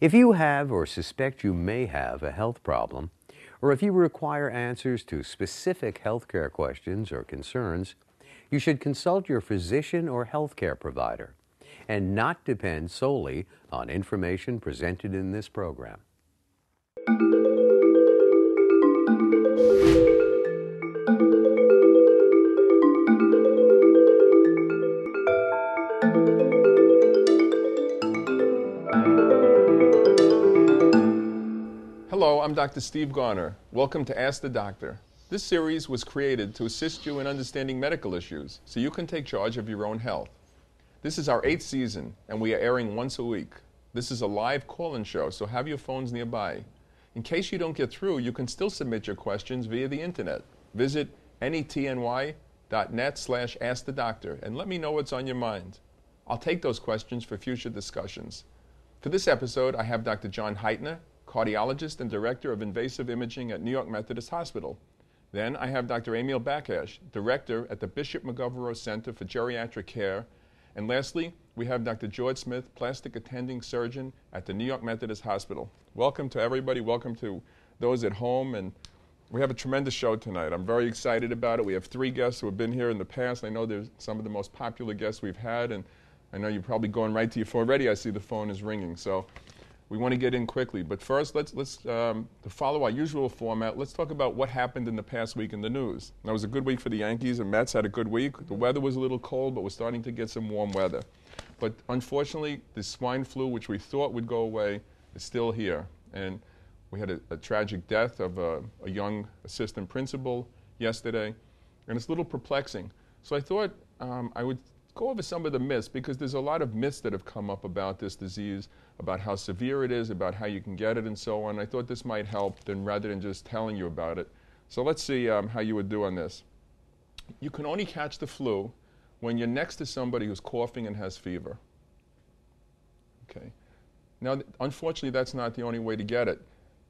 If you have or suspect you may have a health problem, or if you require answers to specific healthcare questions or concerns, you should consult your physician or healthcare provider and not depend solely on information presented in this program. Hello, I'm Dr. Steve Garner. Welcome to Ask the Doctor. This series was created to assist you in understanding medical issues so you can take charge of your own health. This is our 8th season, and we are airing once a week. This is a live call-in show, so have your phones nearby. In case you don't get through, you can still submit your questions via the internet. Visit netny.net/askthedoctor and let me know what's on your mind. I'll take those questions for future discussions. For this episode, I have Dr. John Heitner, cardiologist and director of invasive imaging at New York Methodist Hospital. Then I have Dr. Emil Baccash, director at the Bishop McGovern Center for Geriatric Care. And lastly, we have Dr. George Smith, plastic attending surgeon at the New York Methodist Hospital. Welcome to everybody. Welcome to those at home. And we have a tremendous show tonight. I'm very excited about it. We have 3 guests who have been here in the past. I know they're some of the most popular guests we've had, and I know you're probably going right to your phone. Already I see the phone is ringing. So we want to get in quickly. But first, let's to follow our usual format, let's talk about what happened in the past week in the news. That was a good week for the Yankees, and Mets had a good week. The weather was a little cold, but we're starting to get some warm weather. But unfortunately, the swine flu, which we thought would go away, is still here. And we had a tragic death of a young assistant principal yesterday, and it's a little perplexing. So I thought I would go over some of the myths, because there's a lot of myths that have come up about this disease, about how severe it is, about how you can get it, and so on. I thought this might help rather than just telling you about it. So let's see how you would do on this. You can only catch the flu when you're next to somebody who's coughing and has fever. Okay. Now, unfortunately, that's not the only way to get it.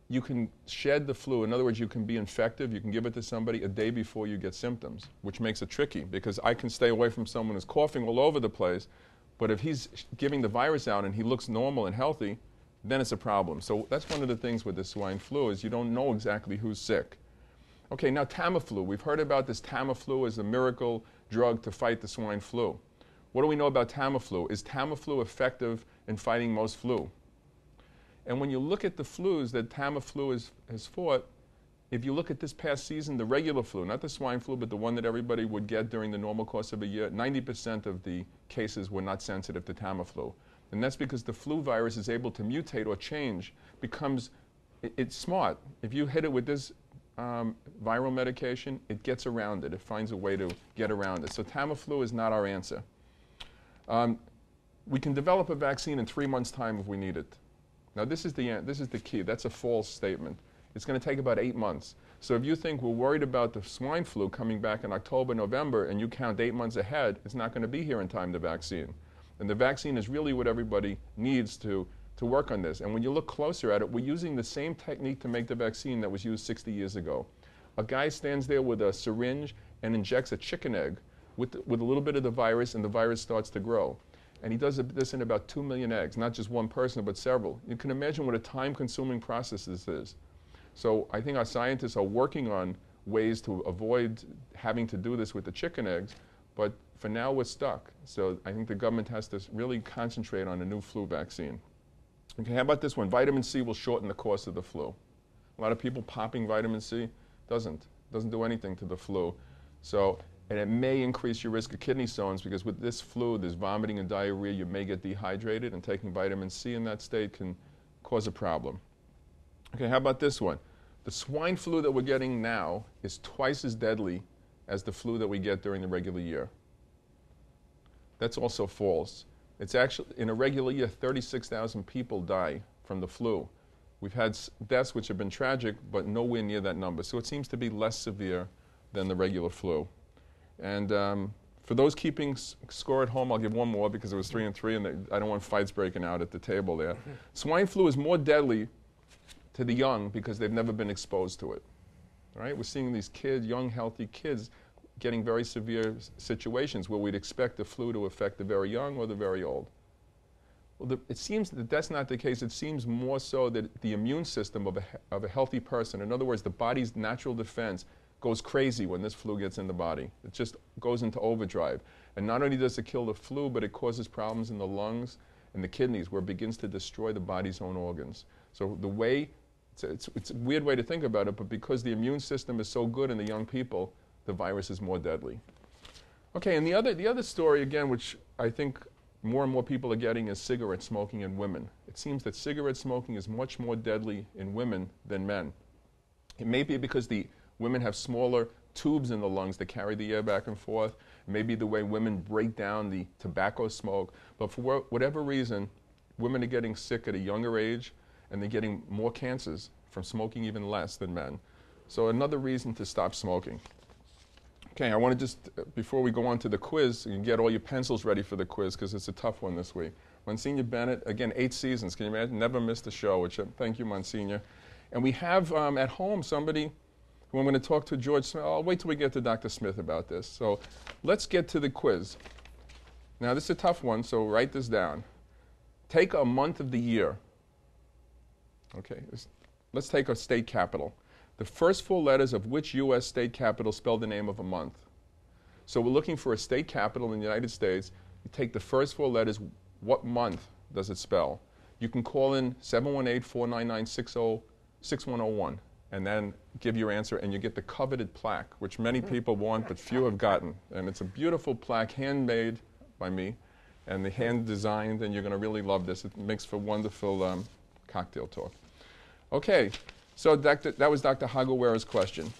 You can shed the flu. In other words, you can be infective. You can give it to somebody a day before you get symptoms, which makes it tricky, because I can stay away from someone who's coughing all over the place, but if he's giving the virus out and he looks normal and healthy, then it's a problem. So that's one of the things with the swine flu, is you don't know exactly who's sick. Okay, now Tamiflu. We've heard about this Tamiflu as a miracle drug to fight the swine flu. What do we know about Tamiflu? Is Tamiflu effective in fighting most flu? And when you look at the flus that Tamiflu has fought, if you look at this past season, the regular flu, not the swine flu, but the one that everybody would get during the normal course of a year, 90% of the cases were not sensitive to Tamiflu. And that's because the flu virus is able to mutate or change, it's smart. If you hit it with this viral medication, it gets around it. It finds a way to get around it. So Tamiflu is not our answer. We can develop a vaccine in 3 months' time if we need it. Now this is the key. That's a false statement. It's going to take about 8 months. So if you think we're worried about the swine flu coming back in October, November, and you count 8 months ahead, it's not going to be here in time, the vaccine. And the vaccine is really what everybody needs to work on this. And when you look closer at it, we're using the same technique to make the vaccine that was used 60 years ago. A guy stands there with a syringe and injects a chicken egg with a little bit of the virus, and the virus starts to grow. And he does this in about 2 million eggs, not just one person, but several. You can imagine what a time-consuming process this is. So I think our scientists are working on ways to avoid having to do this with the chicken eggs, but for now we're stuck. So I think the government has to really concentrate on a new flu vaccine. Okay, how about this one? Vitamin C will shorten the course of the flu. A lot of people popping vitamin C doesn't do anything to the flu. And it may increase your risk of kidney stones, because with this flu, there's vomiting and diarrhea. You may get dehydrated, and taking vitamin C in that state can cause a problem. Okay, how about this one? The swine flu that we're getting now is twice as deadly as the flu that we get during the regular year. That's also false. It's actually, in a regular year, 36,000 people die from the flu. We've had deaths which have been tragic, but nowhere near that number. So it seems to be less severe than the regular flu. And for those keeping score at home, I'll give one more, because it was 3 and 3, and I don't want fights breaking out at the table there. Swine flu is more deadly to the young because they've never been exposed to it. All right? We're seeing these kids, young, healthy kids, getting very severe situations where we'd expect the flu to affect the very young or the very old. Well, it seems that that's not the case. It seems more so that the immune system of a healthy person, in other words, the body's natural defense, goes crazy when this flu gets in the body. It just goes into overdrive. And not only does it kill the flu, but it causes problems in the lungs and the kidneys, where it begins to destroy the body's own organs. So the way, it's a weird way to think about it, but because the immune system is so good in the young people, the virus is more deadly. Okay, and the other story, again, which I think more and more people are getting, is cigarette smoking in women. It seems that cigarette smoking is much more deadly in women than men. It may be because the women have smaller tubes in the lungs that carry the air back and forth. It may be the way women break down the tobacco smoke. But for whatever reason, women are getting sick at a younger age, and they're getting more cancers from smoking even less than men. So another reason to stop smoking. Okay, I want to just, before we go on to the quiz, you can get all your pencils ready for the quiz because it's a tough one this week. Monsignor Bennett, again, 8 seasons. Can you imagine? Never missed a show, which thank you, Monsignor. And we have at home somebody who I'm going to talk to, George Smith. I'll wait till we get to Dr. Smith about this. So let's get to the quiz. Now, this is a tough one, so write this down. Take a month of the year. Okay, let's take a state capital. The first 4 letters of which U.S. state capital spell the name of a month? So we're looking for a state capital in the United States. You take the first 4 letters, what month does it spell? You can call in 718-499-6101 and then give your answer, and you get the coveted plaque, which many people want but few have gotten. And it's a beautiful plaque, handmade by me, and the hand designed, and you're going to really love this. It makes for wonderful cocktail talk. Okay, so that was Dr. Hagawara's question,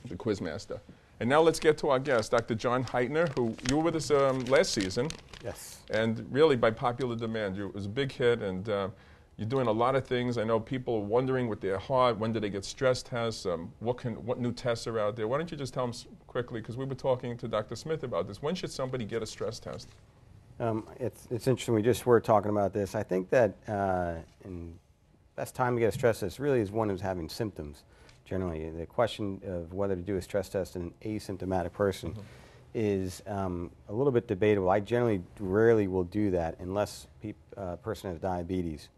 the quizmaster. And now let's get to our guest, Dr. John Heitner, who you were with us last season. Yes. And really by popular demand. It was a big hit, and you're doing a lot of things. I know people are wondering with their heart, when do they get stress tests, what new tests are out there. Why don't you just tell them quickly, because we were talking to Dr. Smith about this. When should somebody get a stress test? It's interesting, we just were talking about this. I think that best time to get a stress test really is one who's having symptoms, generally. The question of whether to do a stress test in an asymptomatic person is a little bit debatable. I generally rarely will do that unless a person has diabetes.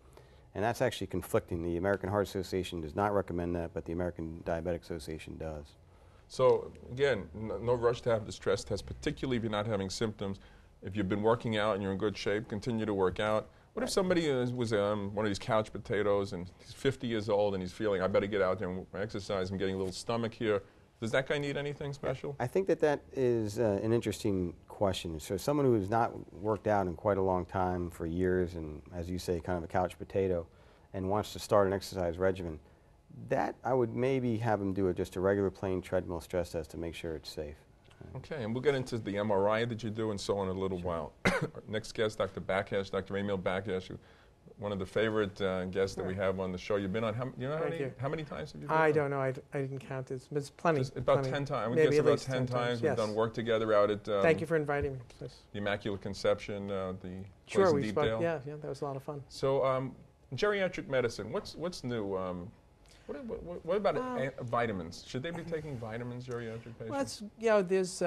And that's actually conflicting. The American Heart Association does not recommend that, but the American Diabetic Association does. So again, no rush to have the stress test, particularly if you're not having symptoms. If you've been working out and you're in good shape, continue to work out. What if somebody was one of these couch potatoes and he's 50 years old and he's feeling, I better get out there and exercise, I'm getting a little stomach here. Does that guy need anything special? I think that is an interesting question. So someone who has not worked out in quite a long time, for years, and as you say, kind of a couch potato, and wants to start an exercise regimen, that I would maybe have him do just a regular plain treadmill stress test to make sure it's safe. Okay, and we'll get into the MRI that you do and so on in a little while. Our next guest, Dr. Baccash, Dr. Emil Baccash, one of the favorite guests that we have on the show. You've been on, how many times have you been on? I don't know. I didn't count. It's plenty. About plenty. 10 times. Maybe It's at about least 10 times. Yes. We've done work together out at Thank you for inviting me. Please. the Immaculate Conception, the Sure, place in we Deepdale. spoke. Yeah, that was a lot of fun. So geriatric medicine, what's new? What about vitamins? Should they be taking vitamins, geriatric patients? Well, there's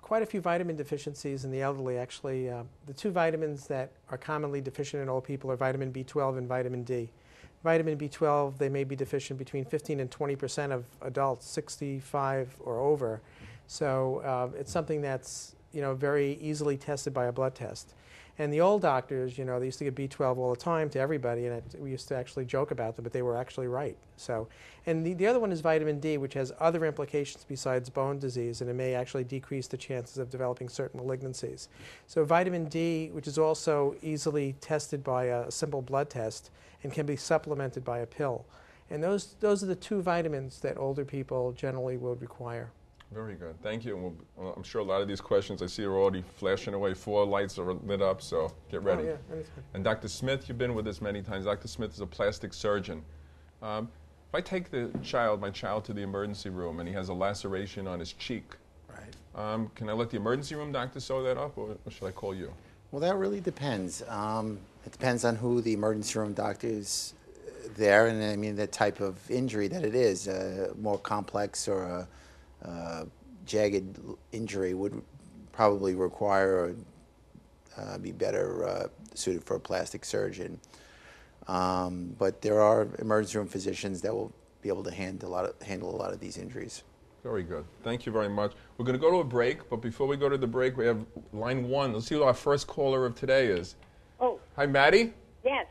quite a few vitamin deficiencies in the elderly, actually. The 2 vitamins that are commonly deficient in old people are vitamin B12 and vitamin D. Vitamin B12, they may be deficient between 15 and 20% of adults, 65 or over. So it's something that's very easily tested by a blood test. And the old doctors, they used to give B12 all the time to everybody, and we used to actually joke about them, but they were actually right. So, and the other one is vitamin D, which has other implications besides bone disease, and it may actually decrease the chances of developing certain malignancies. So vitamin D, which is also easily tested by a simple blood test and can be supplemented by a pill. And those are the 2 vitamins that older people generally would require. Very good. Thank you. And I'm sure a lot of these questions I see are already flashing away. 4 lights are lit up, so get ready. Oh, yeah, anytime. And Dr. Smith, you've been with us many times. Dr. Smith is a plastic surgeon. If I take my child to the emergency room and he has a laceration on his cheek, right. Can I let the emergency room doctor sew that up, or should I call you? Well, that really depends. It depends on who the emergency room doctor is there, and I mean the type of injury that it is. More complex or a jagged injury would probably require be better suited for a plastic surgeon. But there are emergency room physicians that will be able to handle a lot of these injuries. Very good. Thank you very much. We're going to go to a break, but before we go to the break, we have line 1. Let's see who our first caller of today is. Oh. Hi, Maddie. Yes.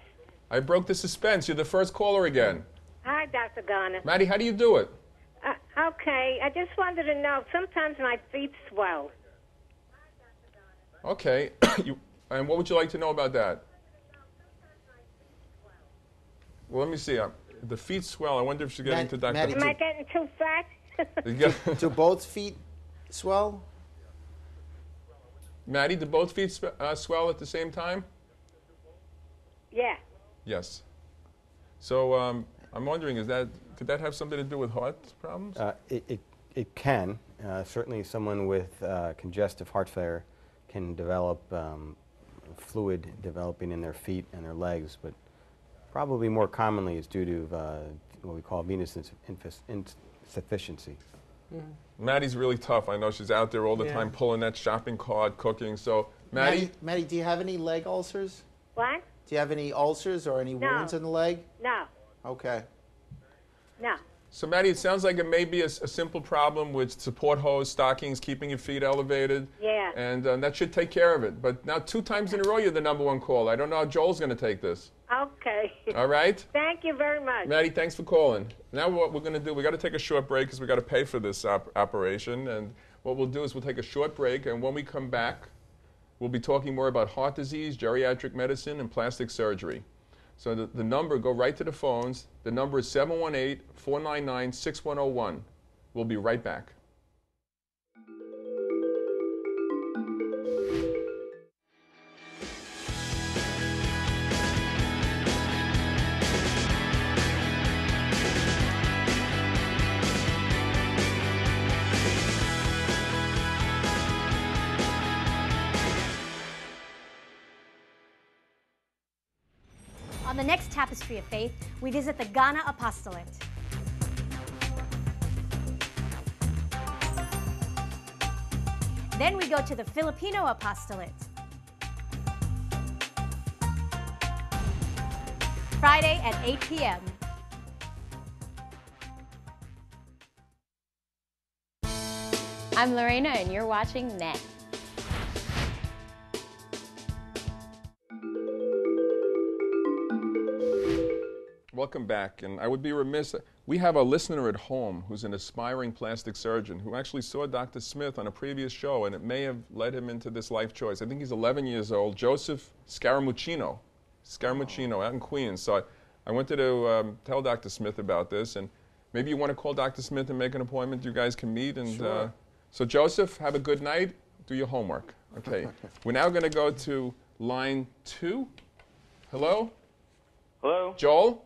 I broke the suspense. You're the first caller again. Hi, Dr. Garner. Maddie, how do you do it? Okay, I just wanted to know, sometimes my feet swell. Okay. And what would you like to know about that? Well, let me see. The feet swell. I wonder if she's getting to Dr. Maddie, Am I getting too fat? Do both feet swell? Maddie, do both feet swell at the same time? Yeah. Yes. So I'm wondering, could that have something to do with heart problems? It can. Certainly someone with congestive heart failure can develop fluid developing in their feet and their legs, but probably more commonly it's due to what we call venous insufficiency. Maddie's really tough. I know she's out there all the time pulling that shopping cart, cooking. So, Maddie, do you have any leg ulcers? What? Do you have any ulcers or any wounds in the leg? No. Okay. No. So, Maddie, it sounds like it may be a simple problem with support hose, stockings, keeping your feet elevated. Yeah. And that should take care of it. But now 2 times in a row, you're the #1 caller. I don't know how Joel's going to take this. Okay. All right? Thank you very much. Maddie, thanks for calling. Now what we're going to do, we got to take a short break because we got to pay for this operation. And what we'll do is we'll take a short break, and when we come back, we'll be talking more about heart disease, geriatric medicine, and plastic surgery. So the number, go right to the phones. The number is 718-499-6101. We'll be right back. On the next Tapestry of Faith, we visit the Ghana Apostolate. Then we go to the Filipino Apostolate. Friday at 8 p.m. I'm Lorena, and you're watching Net. Welcome back, and I would be remiss. We have a listener at home who's an aspiring plastic surgeon who actually saw Dr. Smith on a previous show, and it may have led him into this life choice. I think he's 11 years old, Joseph Scaramuccino out in Queens. So I wanted to tell Dr. Smith about this, and maybe you want to call Dr. Smith and make an appointment. You guys can meet. And sure. So Joseph, have a good night. Do your homework. Okay. We're now going to go to line 2. Hello? Hello? Joel?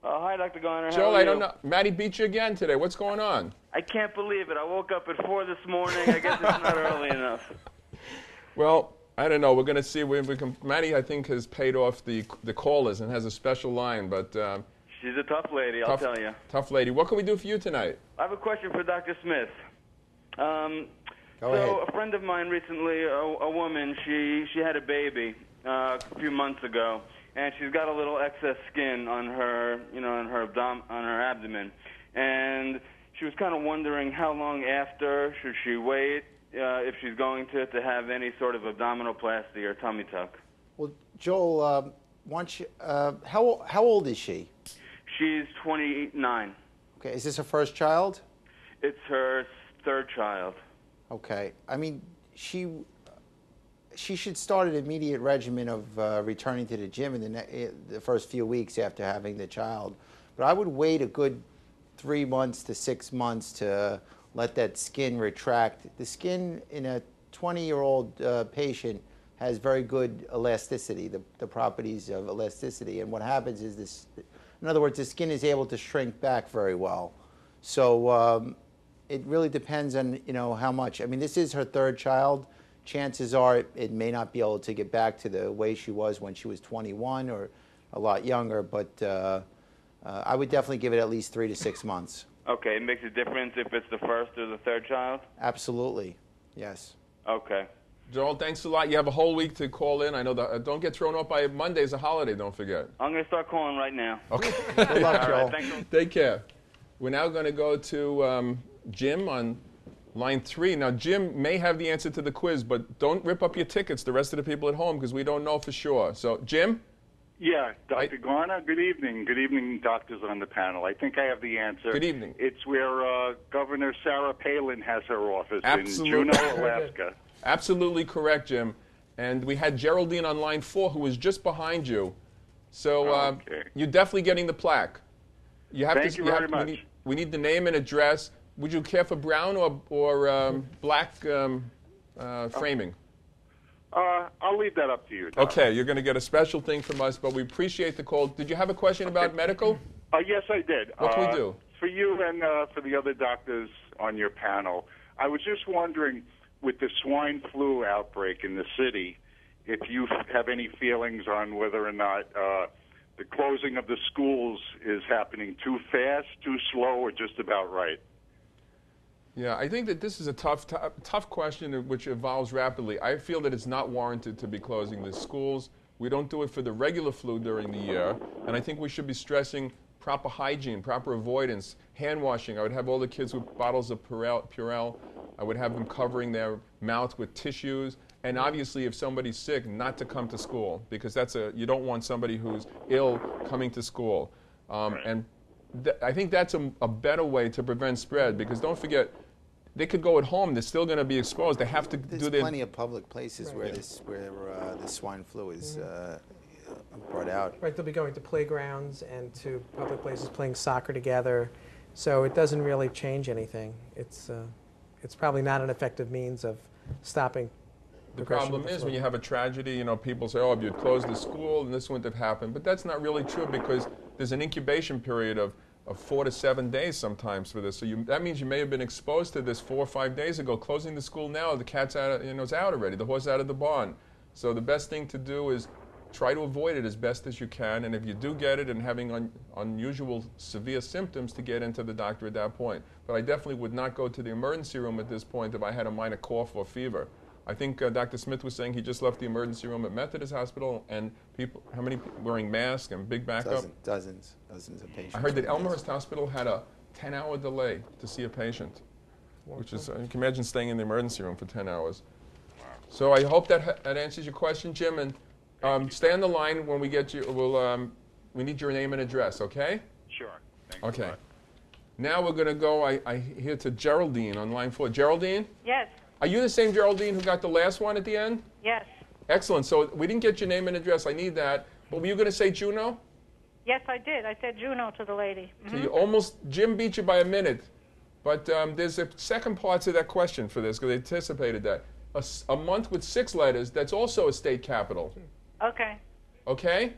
Hi, Dr. Garner. How Joel, are I you? don't know. Maddie beat you again today. What's going on? I can't believe it. I woke up at 4 this morning. I guess it's not early enough. Well, I don't know. We're going to see. We can, Maddie, I think, has paid off the callers and has a special line. But She's a tough lady, I'll tell you. Tough lady. What can we do for you tonight? I have a question for Dr. Smith. Go ahead. A friend of mine recently, a woman, she had a baby a few months ago, and she's got a little excess skin on her, on her abdomen, and she was kind of wondering how long after should she wait if she's going to have any sort of abdominoplasty or tummy tuck. Well, Joel, how old is she? She's 29. Okay, is this her first child? It's her third child. Okay, I mean, she should start an immediate regimen of returning to the gym in the first few weeks after having the child. But I would wait a good 3 months to 6 months to let that skin retract. The skin in a 20-year-old patient has very good elasticity, the properties of elasticity. And what happens is this, in other words, the skin is able to shrink back very well. So it really depends on, how much. I mean, this is her third child. Chances are it may not be able to get back to the way she was when she was 21 or a lot younger, but I would definitely give it at least 3 to 6 months. Okay, it makes a difference if it's the first or the third child? Absolutely, yes. Okay. Joel, thanks a lot. You have a whole week to call in. I know that. Don't get thrown off by Monday's a holiday, don't forget. I'm going to start calling right now. Okay. Good luck, Joel. Take care. We're now going to go to Jim on line 3. Now, Jim may have the answer to the quiz, but don't rip up your tickets, the rest of the people at home, because we don't know for sure. So, Jim? Yeah, Dr. Garner, good evening. Good evening, doctors on the panel. I think I have the answer. Good evening. It's where Governor Sarah Palin has her office Absolutely. in Juneau, Alaska. Absolutely correct, Jim. And we had Geraldine on line 4, who was just behind you. So Okay. you're definitely getting the plaque. You have Thank you very much. We need the name and address. Would you care for brown or black framing? I'll leave that up to you, Doc. Okay, you're going to get a special thing from us, but we appreciate the call. Did you have a question about medical? Yes, I did. What can we do? For you and for the other doctors on your panel, I was just wondering, with the swine flu outbreak in the city, if you have any feelings on whether or not the closing of the schools is happening too fast, too slow, or just about right. Yeah, I think that this is a tough question which evolves rapidly. I feel that it's not warranted to be closing the schools. We don't do it for the regular flu during the year, and I think we should be stressing proper hygiene, proper avoidance, hand washing. I would have all the kids with bottles of Purell. I would have them covering their mouth with tissues, and obviously if somebody's sick, not to come to school, because you don't want somebody who's ill coming to school. And I think that's a better way to prevent spread, because don't forget, they could go at home. They're still going to be exposed. They have to do There's their... plenty of public places where the swine flu is brought out. Right, they'll be going to playgrounds and to public places playing soccer together. So it doesn't really change anything. It's probably not an effective means of stopping The problem is when you have a tragedy, people say, oh, if you'd closed the school, and this wouldn't have happened. But that's not really true, because there's an incubation period of 4 to 7 days sometimes for this. So that means you may have been exposed to this 4 or 5 days ago. Closing the school now, the cat's out, it's out already. The horse out of the barn. So the best thing to do is try to avoid it as best as you can. And if you do get it and having unusual severe symptoms, to get into the doctor at that point. But I definitely would not go to the emergency room at this point if I had a minor cough or fever. I think Dr. Smith was saying he just left the emergency room at Methodist Hospital, and how many wearing masks and big backup? Dozens of patients. I heard that Elmhurst Hospital had a 10-hour delay to see a patient, which is, you can imagine staying in the emergency room for 10 hours. So I hope that answers your question, Jim, and stay on the line when we get you. We need your name and address, okay? Sure. Thanks okay. Now we're going to go, I hear, to Geraldine on line 4. Geraldine? Yes. Are you the same Geraldine who got the last one at the end? Yes. Excellent. So we didn't get your name and address. I need that. But were you going to say Juneau? Yes, I did. I said Juneau to the lady. So you Jim beat you by a minute. But there's a second part to that question for this, because they anticipated that. A month with 6 letters, that's also a state capital. Okay. Okay?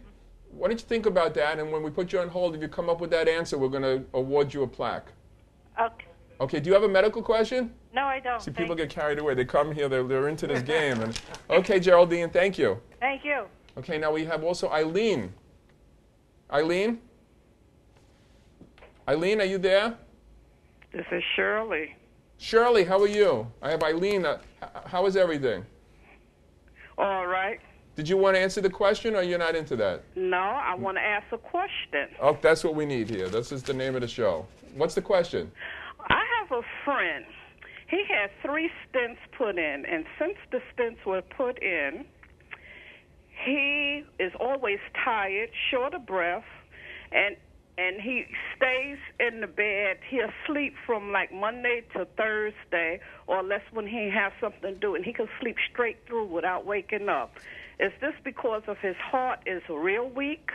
Why don't you think about that, and when we put you on hold, if you come up with that answer, we're going to award you a plaque. Okay. Okay, do you have a medical question? No, I don't. See, people get carried away. They come here, they're into this game. Okay, Geraldine, thank you. Thank you. Okay, now we have also Eileen. Eileen? Eileen, are you there? This is Shirley. Shirley, how are you? I have Eileen. How is everything? All right. Did you want to answer the question, or you're not into that? No, I want to ask a question. Oh, that's what we need here. This is the name of the show. What's the question? I have a friend. He had 3 stents put in, and since the stents were put in, he is always tired, short of breath, and he stays in the bed. He'll sleep from like Monday to Thursday, or unless when he has something to do, and he can sleep straight through without waking up. Is this because of his heart is real weak?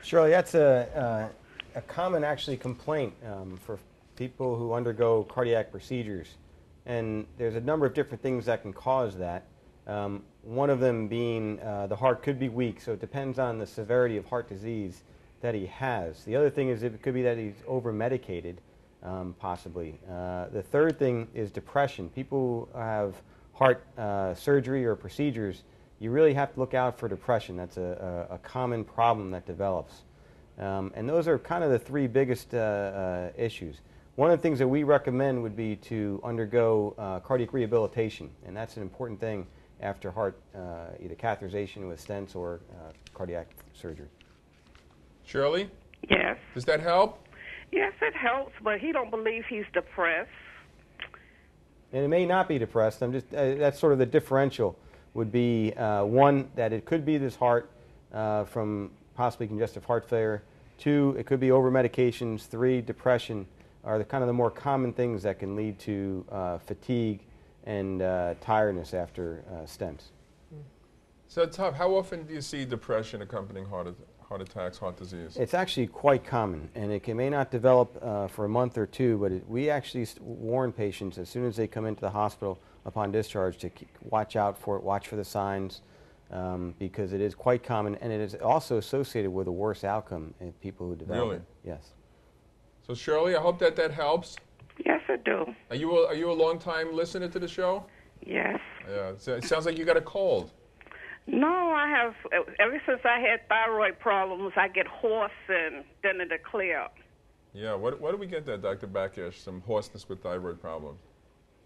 Shirley, that's a common actually complaint for people who undergo cardiac procedures. And there's a number of different things that can cause that. One of them being the heart could be weak, so it depends on the severity of heart disease that he has. The other thing is it could be that he's over-medicated, possibly. The third thing is depression. People who have heart surgery or procedures, you really have to look out for depression. That's a common problem that develops. And those are kind of the 3 biggest issues. one of the things that we recommend would be to undergo cardiac rehabilitation, and that's an important thing after heart, either catheterization with stents or cardiac surgery. Shirley? Yes. Does that help? Yes, it helps, but he don't believe he's depressed. And it may not be depressed. I'm just that's sort of the differential would be one, that it could be this heart from possibly congestive heart failure. 2, it could be over medications. 3, depression are the kind of the more common things that can lead to fatigue and tiredness after stents. So tough. How often do you see depression accompanying heart attacks, heart disease? It's actually quite common, and it may not develop for a month or 2, but we actually warn patients as soon as they come into the hospital upon discharge to watch out for it, watch for the signs, because it is quite common, and it is also associated with a worse outcome in people who develop Really? it. Yes. So Shirley, I hope that helps. Yes, I do. Are you a long-time listener to the show? Yes. Yeah. So it sounds like you got a cold. No, I have, ever since I had thyroid problems, I get hoarse and then it'll clear up. Yeah. What do we get there, Dr. Baccash? Some hoarseness with thyroid problems.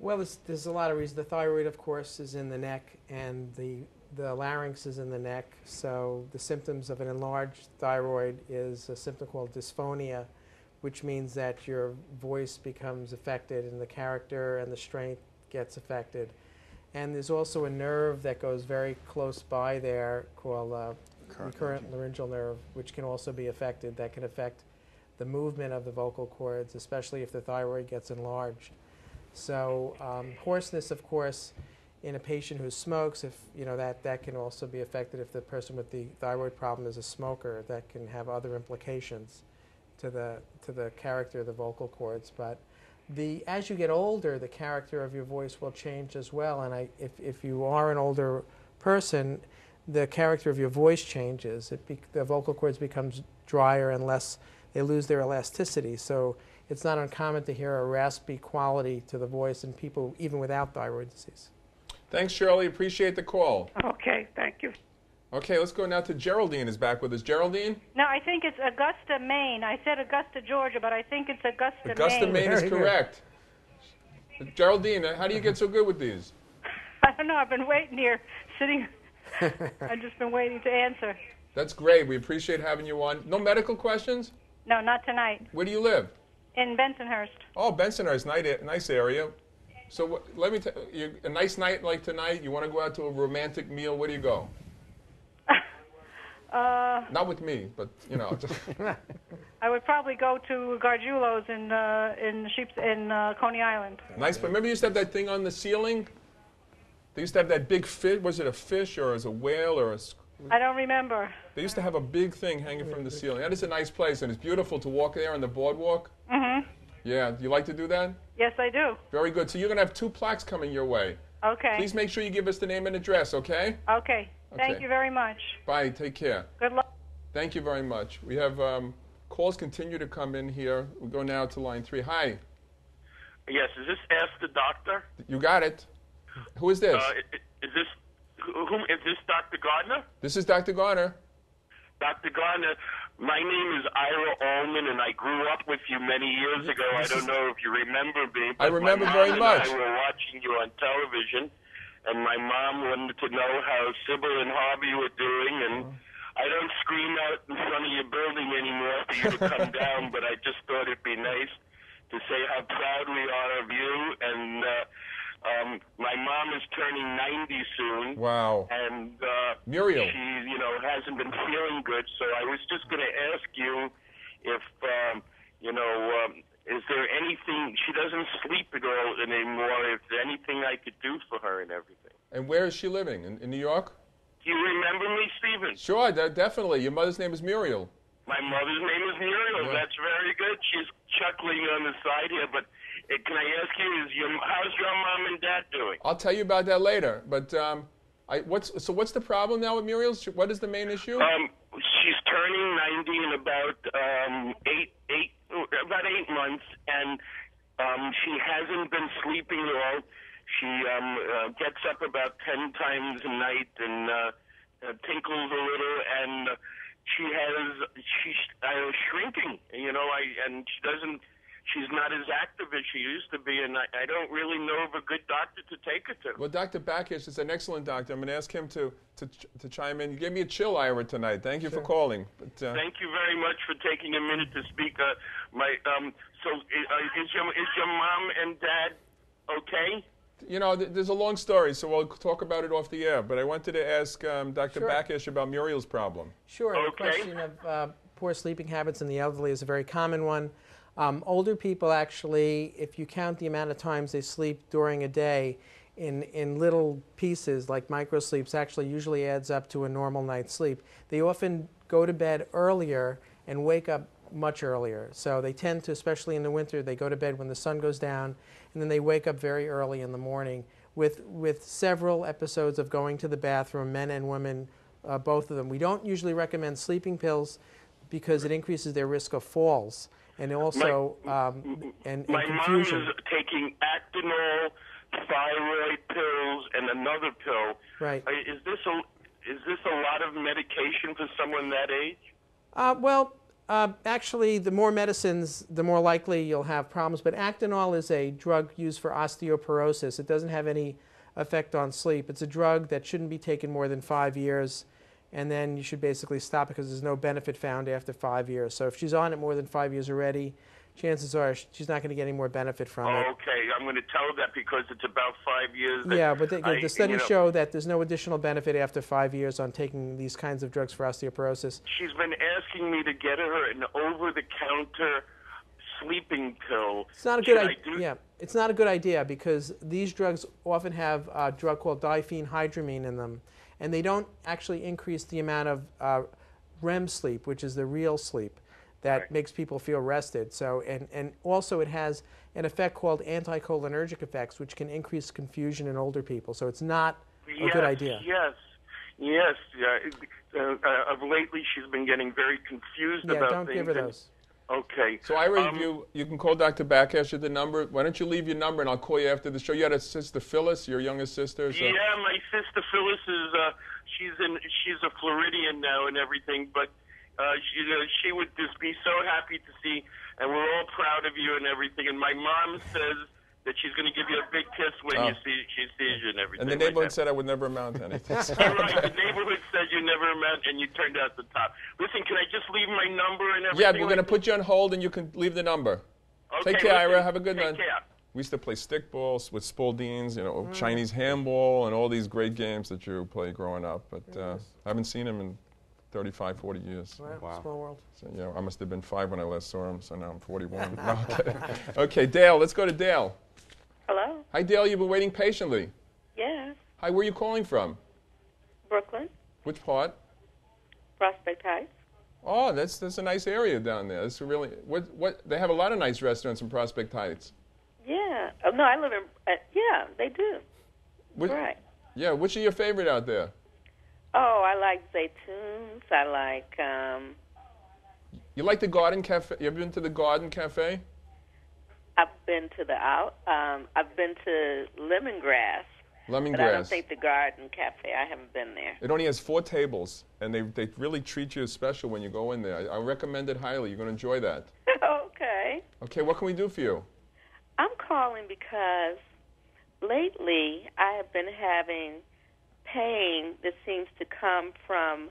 Well, there's a lot of reasons. The thyroid, of course, is in the neck, and the larynx is in the neck. So the symptoms of an enlarged thyroid is a symptom called dysphonia, which means that your voice becomes affected and the character and the strength gets affected. And there's also a nerve that goes very close by there called recurrent laryngeal nerve, which can also be affected. That can affect the movement of the vocal cords, especially if the thyroid gets enlarged. So hoarseness, of course, in a patient who smokes, if that can also be affected if the person with the thyroid problem is a smoker. That can have other implications to the character of the vocal cords. But as you get older, the character of your voice will change as well. And if you are an older person, the character of your voice changes. The vocal cords becomes drier and less. They lose their elasticity. So it's not uncommon to hear a raspy quality to the voice in people even without thyroid disease. Thanks, Shirley. Appreciate the call. Okay, thank you. Okay, let's go now to Geraldine is back with us. Geraldine? No, I think it's Augusta, Maine. I said Augusta, Georgia, but I think it's Augusta, Maine. Augusta, Maine is correct. Geraldine, how do you get so good with these? I don't know. I've been waiting here, sitting. I've just been waiting to answer. That's great. We appreciate having you on. No medical questions? No, not tonight. Where do you live? In Bensonhurst. Oh, Bensonhurst, nice area. So let me tell you, a nice night like tonight, you want to go out to a romantic meal, where do you go? Not with me, but, I would probably go to Gargiulo's in Coney Island. Nice, but remember you used to have that thing on the ceiling? They used to have that big fish. Was it a fish or was it a whale or a... I don't remember. They used to have a big thing hanging from the ceiling. That is a nice place, and it's beautiful to walk there on the boardwalk. Mm-hmm. Yeah, do you like to do that? Yes, I do. Very good. So you're going to have 2 plaques coming your way. Okay. Please make sure you give us the name and address, okay? Okay. Thank you very much. Bye. Take care. Good luck. Thank you very much. We have calls continue to come in here. We'll go now to line 3. Hi. Yes, is this Ask the Doctor? You got it. Who is this? Is this Dr. Gardner? This is Dr. Garner. Dr. Gardner, my name is Ira Ullman, and I grew up with you many years ago. I don't know if you remember me. I remember very much. I were watching you on television, and my mom wanted to know how Sybil and Harvey were doing, and I don't scream out in front of your building anymore for you to come down, but I just thought it'd be nice to say how proud we are of you, and my mom is turning 90 soon. Wow. And Muriel. She, hasn't been feeling good, so I was just going to ask you if, is there anything, she doesn't sleep at all anymore, if there's anything I could do for her and everything. And where is she living? In New York? Do you remember me, Stephen? Sure, definitely. Your mother's name is Muriel. My mother's name is Muriel. Yeah. That's very good. She's chuckling on the side here, but can I ask you, how's your mom and dad doing? I'll tell you about that later. But what's the problem now with Muriel? What is the main issue? She's turning 90 in about 8 months, and she hasn't been sleeping at all. She gets up about 10 times a night and tinkles a little, and she's shrinking, and she doesn't she's not as active as she used to be, and I don't really know of a good doctor to take her to. Well, Dr. Baccash is an excellent doctor. I'm going to ask him to chime in. You gave me a chill, Ira, tonight. Thank you for calling. But, Thank you very much for taking a minute to speak. Is your mom and dad okay? You know, there's a long story, so we'll talk about it off the air. But I wanted to ask Dr. Sure. Baccash about Muriel's problem. Sure. The question of poor sleeping habits in the elderly is a very common one. Older people actually, if you count the amount of times they sleep during a day in little pieces like microsleeps, actually usually adds up to a normal night's sleep. They often go to bed earlier and wake up much earlier. So they tend to, especially in the winter, they go to bed when the sun goes down, and then they wake up very early in the morning with several episodes of going to the bathroom, men and women, both of them. We don't usually recommend sleeping pills because it increases their risk of falls and also and my confusion. mom is taking Actinol, thyroid pills, and another pill. Right. Is this a lot of medication for someone that age? Actually, the more medicines, the more likely you'll have problems. But Actinol is a drug used for osteoporosis. It doesn't have any effect on sleep. It's a drug that shouldn't be taken more than 5 years, and then you should basically stop it because there's no benefit found after 5 years. So if she's on it more than 5 years already, chances are she's not going to get any more benefit from it. Okay, I'm going to tell her that because it's about 5 years. Yeah, but the studies show that there's no additional benefit after 5 years on taking these kinds of drugs for osteoporosis. She's been asking me to get her an over-the-counter sleeping pill. It's not a good idea. Yeah, it's not a good idea because these drugs often have a drug called diphenhydramine in them, and they don't actually increase the amount of REM sleep, which is the real sleep that makes people feel rested. So, and also it has an effect called anticholinergic effects, which can increase confusion in older people. So it's not a good idea. Yes. Of lately, she's been getting very confused about things. Yeah, don't give her those. Okay. So Ira, you can call Dr. Baccash at the number. Why don't you leave your number and I'll call you after the show. You had a sister Phyllis, your youngest sister. So. Yeah, my sister Phyllis is she's a Floridian now and everything, but she would just be so happy to see, and we're all proud of you and everything. And my mom says that she's going to give you a big kiss when she sees you and everything. And the neighborhood said I would never amount to anything. Right, the neighborhood said you never amount, and you turned out the top. Listen, can I just leave my number and everything? Yeah, we're going to put you on hold, and you can leave the number. Okay, take care, Ira. Have a good night. Take care. We used to play stick balls with Spaldings, Chinese handball, and all these great games that you played growing up. But I haven't seen him in 35, 40 years. Wow. Small world. So, I must have been 5 when I last saw him, so now I'm 41. No, okay, Dale, let's go to Dale. Hello? Hi, Dale, you've been waiting patiently. Yes. Hi, where are you calling from? Brooklyn. Which part? Prospect Heights. Oh, that's a nice area down there. That's really, they have a lot of nice restaurants in Prospect Heights. Yeah. Oh, no, I live in, yeah, they do. Right. Yeah, which are your favorite out there? Oh, I like Zaytoons. I like, You like the Garden Cafe? You ever been to the Garden Cafe? I've been to I've been to Lemongrass. But I don't think the Garden Cafe, I haven't been there. It only has 4 tables, and they really treat you special when you go in there. I recommend it highly. You're going to enjoy that. Okay. Okay, what can we do for you? I'm calling because lately I have been having pain that seems to come from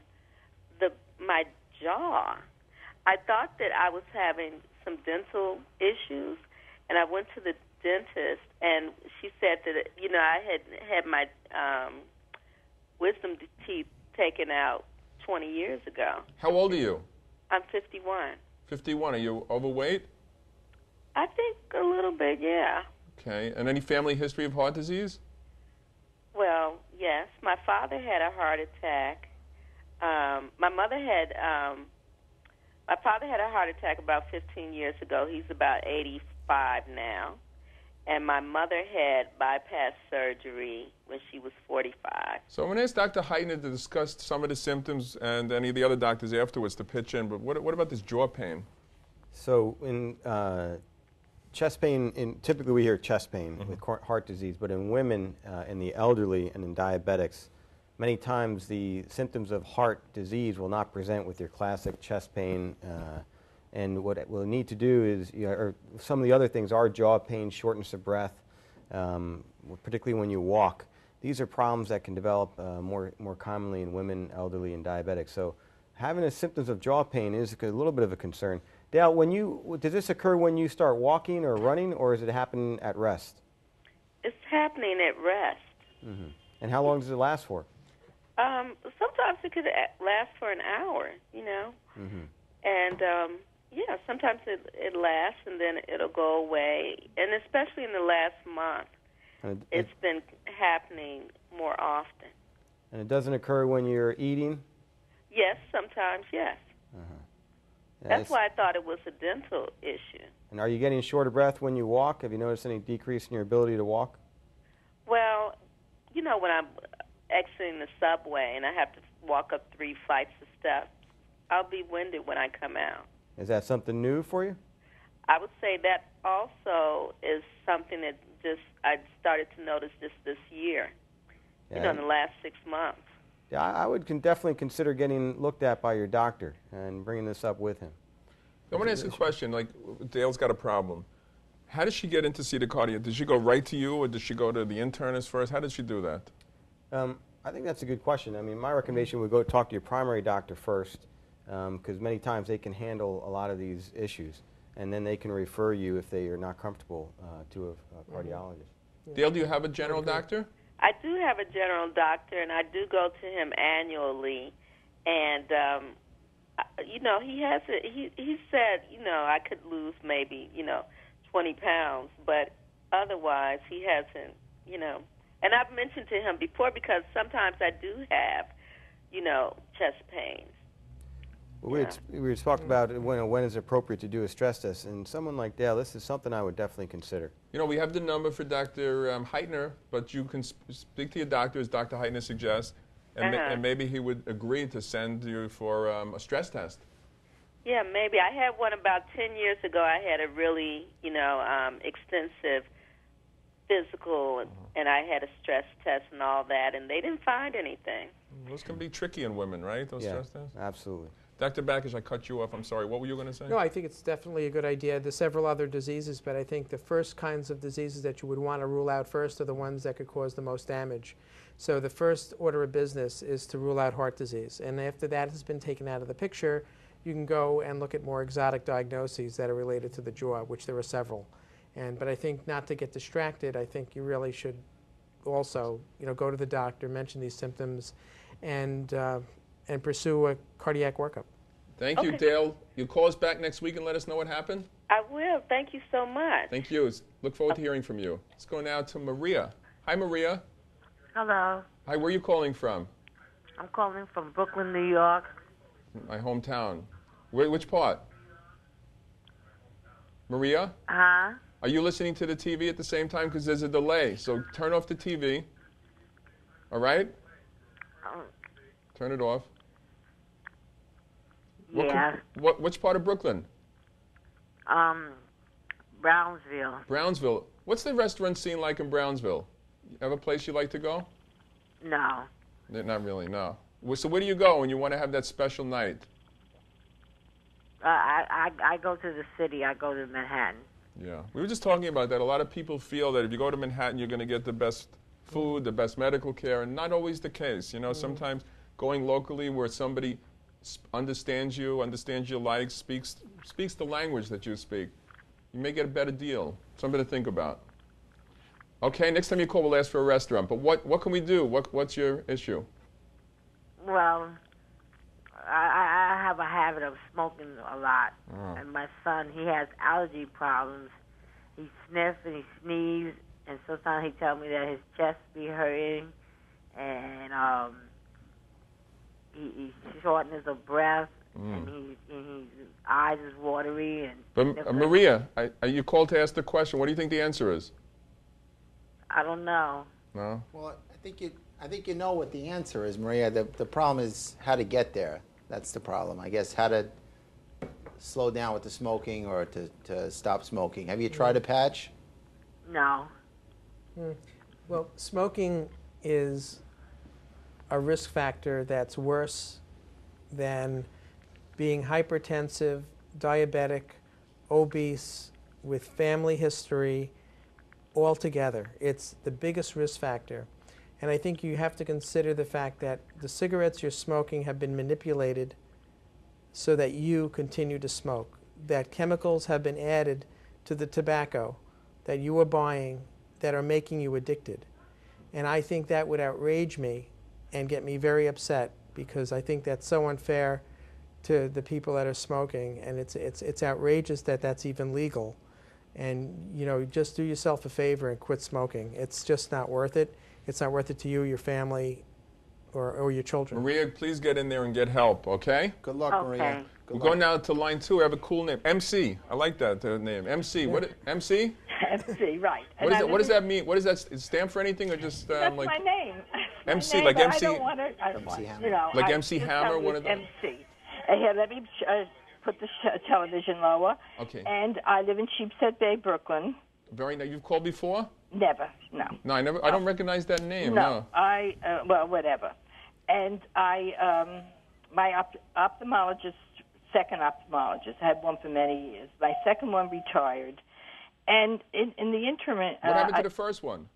my jaw. I thought that I was having some dental issues, and I went to the dentist, and she said that, I had my wisdom teeth taken out 20 years ago. How old are you? I'm 51. 51. Are you overweight? I think a little bit, yeah. Okay. And any family history of heart disease? Well, yes. My father had a heart attack. My father had a heart attack about 15 years ago. He's about 85 now. And my mother had bypass surgery when she was 45. So I'm going to ask Dr. Heitner to discuss some of the symptoms and any of the other doctors afterwards to pitch in. But what about this jaw pain? So in chest pain, typically we hear chest pain with heart disease, but in women, in the elderly, and in diabetics, many times the symptoms of heart disease will not present with your classic chest pain And what we'll need to do is, or some of the other things are jaw pain, shortness of breath, particularly when you walk. These are problems that can develop more commonly in women, elderly, and diabetics. So having the symptoms of jaw pain is a little bit of a concern. Dale, does this occur when you start walking or running, or is it happen at rest? It's happening at rest. Mm-hmm. And how long does it last for? Sometimes it could last for an hour, you know. Mm-hmm. And, yeah, sometimes it lasts and then it'll go away. And especially in the last month, it's been happening more often. And it doesn't occur when you're eating? Yes, sometimes, yes. Uh-huh. Yeah, That's why I thought it was a dental issue. And are you getting short of breath when you walk? Have you noticed any decrease in your ability to walk? Well, you know, when I'm exiting the subway and I have to walk up 3 flights of steps, I'll be winded when I come out. Is that something new for you? I would say that also is something that I started to notice just this year, Yeah. you know, in the last 6 months. Yeah, I would definitely consider getting looked at by your doctor and bringing this up with him. I want to ask a question. Like, Dale's got a problem. How does she get in to see the cardiologist? Does she go right to you, or does she go to the internist first? How does she do that? I think that's a good question. I mean, my recommendation would go talk to your primary doctor first, because many times they can handle a lot of these issues, and then they can refer you if they are not comfortable to a cardiologist. Dale, do you have a general doctor? I do have a general doctor, and I do go to him annually. And, you know, he said, you know, I could lose maybe, 20 pounds, but otherwise he hasn't, you know. And I've mentioned to him before because sometimes I do have, chest pains. Well, we were talking about when is it appropriate to do a stress test, and someone like Dale, this is something I would definitely consider. You know, we have the number for Dr. Heitner, but you can speak to your doctor, as Dr. Heitner suggests, and, and maybe he would agree to send you for a stress test. Yeah, maybe. I had one about 10 years ago. I had a really, extensive physical, and I had a stress test and all that, and they didn't find anything. Those can be tricky in women, right, those stress tests? Absolutely. Dr. Baccash, I cut you off. I'm sorry. What were you going to say? No, I think it's definitely a good idea. There's several other diseases, but I think the first kinds of diseases that you would want to rule out first are the ones that could cause the most damage. So the first order of business is to rule out heart disease. And after that has been taken out of the picture, you can go and look at more exotic diagnoses that are related to the jaw, which there are several. But I think not to get distracted, I think you really should also, go to the doctor, mention these symptoms, and pursue a cardiac workup. Thank you, Dale. You'll call us back next week and let us know what happened? I will. Thank you so much. Thank you. Look forward to hearing from you. Let's go now to Maria. Hi, Maria. Hello. Hi, where are you calling from? I'm calling from Brooklyn, New York. My hometown. Which part? Maria? Uh-huh. Are you listening to the TV at the same time? Because there's a delay. So turn off the TV. All right? Turn it off. Yeah. Which part of Brooklyn? Brownsville. Brownsville. What's the restaurant scene like in Brownsville? You have a place you like to go? No. Not really, no. So where do you go when you want to have that special night? I go to the city. I go to Manhattan. Yeah. We were just talking about that. A lot of people feel that if you go to Manhattan, you're going to get the best food, the best medical care, and not always the case. Sometimes going locally where somebody understands you, understands your likes, speaks the language that you speak, you may get a better deal. Something to think about. Okay, next time you call, we'll ask for a restaurant. But what can we do? What's your issue? Well, I have a habit of smoking a lot. Oh. And my son, he has allergy problems. He sniffs and he sneezes, and sometimes he tells me that his chest be hurting, and he shortness of breath, and his eyes is watery. But Maria, you called to ask the question. What do you think the answer is? I don't know. No? Well, I think you know what the answer is, Maria. The problem is how to get there. That's the problem. I guess how to slow down with the smoking or to stop smoking. Have you tried a patch? No. Well, smoking is a risk factor that's worse than being hypertensive diabetic, obese, with family history, all together. It's the biggest risk factor. And I think you have to consider the fact that the cigarettes you're smoking have been manipulated so that you continue to smoke, that chemicals have been added to the tobacco that you are buying that are making you addicted. And I think that would outrage me and get me very upset, because I think that's so unfair to the people that are smoking, and it's outrageous that that's even legal. And you know, just do yourself a favor and quit smoking. It's just not worth it. It's not worth it to you, your family, or your children. Maria, please get in there and get help, okay? Good luck, Maria. We'll go now to line 2. I have a cool name. MC. I like that name. MC. What? MC? MC, right. What does that mean? What does that stand for anything, or just that's like my name. MC, my name, like but MC. I don't want to. I don't want, you know, like I MC just Hammer, tell you one of them. MC. Here, let me put the television lower. Okay. And I live in Sheepshead Bay, Brooklyn. Very nice. You've called before? Never. No. No, I never. No. I don't recognize that name. No. I well, whatever. And I, my ophthalmologist, second ophthalmologist, I had one for many years. My second one retired, and in the interim, what happened to the first one?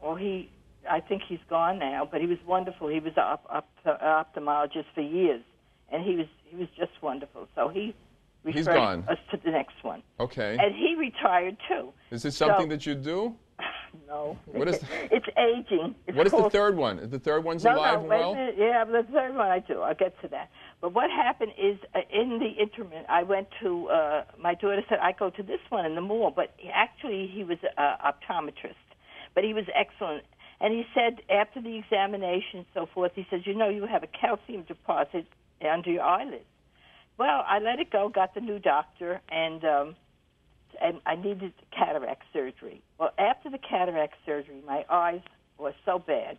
Well, I think he's gone now, but he was wonderful. He was an ophthalmologist for years, and he was just wonderful. So he He's referred gone. us to the next one. Okay. And he retired too. Is this something that you do? No. What is? It's aging. What is the third one? Is the third one's alive and well? Yeah, the third one I do. I'll get to that. But what happened is, in the interim, I went to, my daughter said, I go to this one in the mall. But actually, he was an optometrist. But he was excellent. And he said, after the examination and so forth, he says, you know, you have a calcium deposit under your eyelids. Well, I let it go, got the new doctor, and I needed cataract surgery. Well, after the cataract surgery, my eyes were so bad.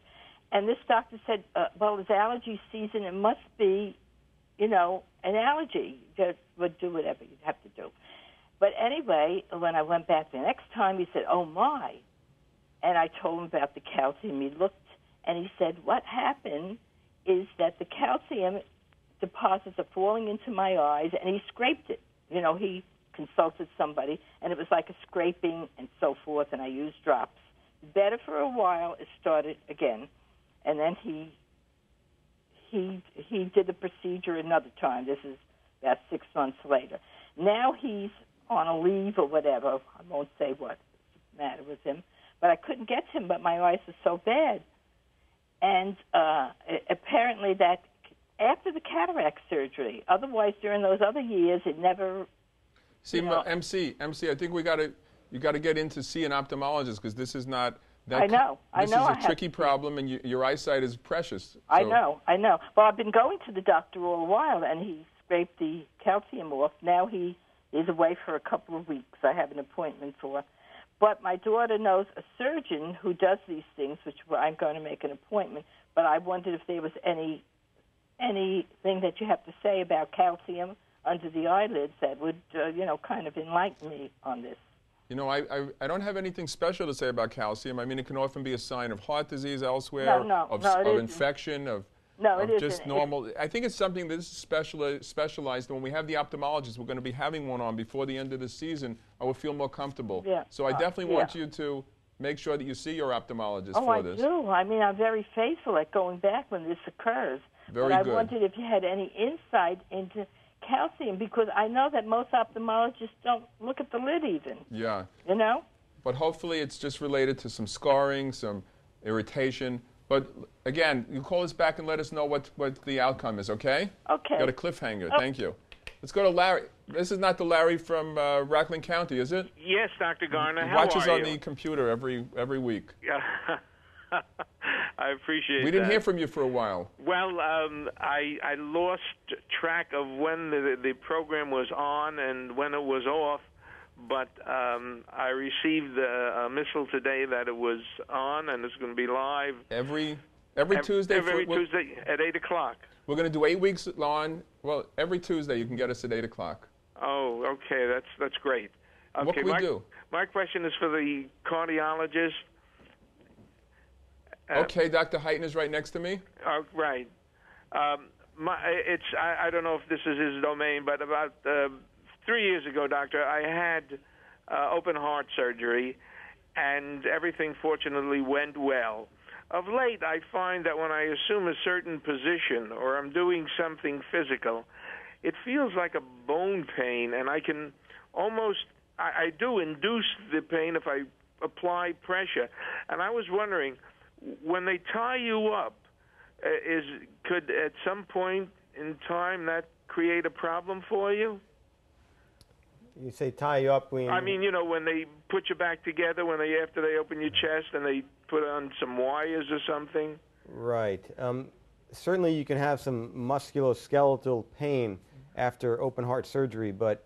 And this doctor said, well, it's allergy season. It must be, you know, an allergy. Just would do whatever you'd have to do. But anyway, when I went back the next time, he said, oh, my. And I told him about the calcium. He looked, and he said, what happened is that the calcium deposits are falling into my eyes, and he scraped it. You know, he consulted somebody, and it was like a scraping and so forth, and I used drops. Better for a while, it started again, and then he did the procedure another time. This is about 6 months later. Now he's on a leave or whatever. I won't say what's the matter with him, but I couldn't get to him, but my eyes were so bad. And apparently that after the cataract surgery, otherwise during those other years, it never... See, MC, I think you got to get in to see an ophthalmologist, because this is not... I know. This is a tricky problem, and your eyesight is precious. So. I know. Well, I've been going to the doctor all a while, and he scraped the calcium off. Now he is away for a couple of weeks. I have an appointment for. But my daughter knows a surgeon who does these things, which I'm going to make an appointment. But I wondered if there was anything that you have to say about calcium under the eyelids that would, kind of enlighten me on this. You know, I don't have anything special to say about calcium. I mean, it can often be a sign of heart disease elsewhere, of infection, of just normal. I think it's something that is specialized. When we have the ophthalmologist, we're going to be having one on before the end of the season, I will feel more comfortable. Yeah. So I definitely want you to make sure that you see your ophthalmologist for this. Oh, I do. I mean, I'm very faithful at going back when this occurs. Very good. But I wondered if you had any insight into calcium, because I know that most ophthalmologists don't look at the lid even. Yeah. You know? But hopefully it's just related to some scarring, some irritation. But again, you call us back and let us know what the outcome is, okay? Okay. Got a cliffhanger. Thank you. Let's go to Larry. This is not the Larry from Rockland County, is it? Yes, Dr. Garner. He How watches are on you? the computer every week. Yeah. I appreciate that. We didn't hear from you for a while. Well, I lost track of when the program was on and when it was off, but I received a missile today that it was on and it's going to be live. Every Tuesday? Every Tuesday at 8 o'clock. We're going to do 8 weeks on. Well, every Tuesday you can get us at 8 o'clock. Oh, okay. That's great. Okay, what can we do? My question is for the cardiologist. Okay, Dr. Heitner is right next to me. Right. I don't know if this is his domain, but about 3 years ago, doctor, I had open heart surgery, and everything fortunately went well. Of late, I find that when I assume a certain position or I'm doing something physical, it feels like a bone pain, and I can almost, I do induce the pain if I apply pressure. And I was wondering, when they tie you up, could at some point in time that create a problem for you? You say tie you up when... I mean, you know, when they put you back together, after they open your chest and they put on some wires or something? Right. Certainly you can have some musculoskeletal pain after open heart surgery, but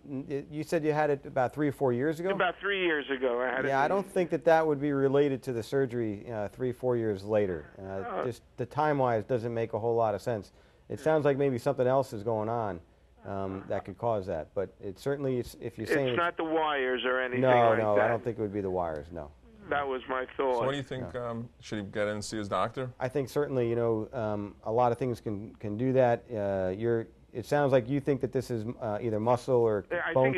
you said you had it about 3 or 4 years ago? About 3 years ago I had it. Yeah, I don't think that would be related to the surgery 3 or 4 years later. Just the time-wise doesn't make a whole lot of sense. It sounds like maybe something else is going on that could cause that, but it certainly, if you're saying... It's not the wires or anything no, like that? No, I don't think it would be the wires, no. That was my thought. So what do you think, should he get in and see his doctor? I think certainly, you know, a lot of things can do that. It sounds like you think that this is either muscle or bone pain. I think